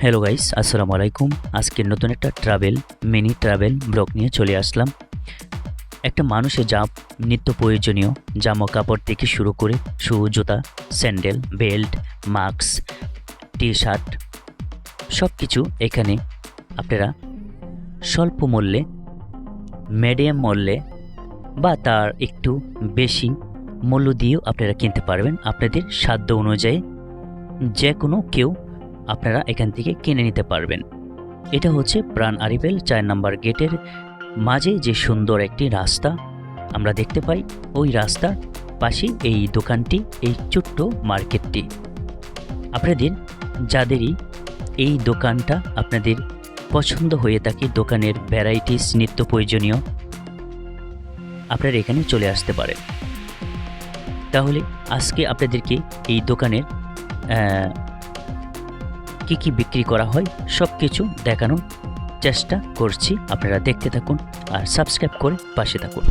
Hello guys, আসসালামু আলাইকুম। আজকের নতুন একটা মিনি ট্রাভেল ব্লগ নিয়ে চলে আসলাম। একটা মানুষের যা নিত্য প্রয়োজনীয় জামা কাপড় থেকে শুরু করে শু, জুতা, sandal, belt, mask, T shirt সব কিছু এখানে আপনারা স্বল্প মূল্যে, মিডিয়াম মূল্যে বা তার একটু বেশি মূল্য দিয়েও আপনারা কিনতে পারবেন। আপনাদের সাধ্য অনুযায়ী যে কোনো কেউ আপনারা এখান থেকে কিনে নিতে পারবেন। এটা হচ্ছে প্রাণ আরিফেল 4 নম্বর গেটের মাঝে যে সুন্দর একটি রাস্তা আমরা দেখতে পাই, ওই রাস্তার পাশে এই দোকানটি, এই ছোট্ট মার্কেটটি। আপনাদের যাদেরই এই দোকানটা আপনাদের পছন্দ হয়ে থাকে, দোকানের ভ্যারাইটিস নিত্য প্রয়োজনীয়, আপনারা এখানে চলে আসতে পারেন। তাহলে আজকে আপনাদেরকে এই দোকানের কি কি বিক্রি করা হয় সব কিছু দেখানোর চেষ্টা করছি। আপনারা দেখতে থাকুন আর সাবস্ক্রাইব করে পাশে থাকুন।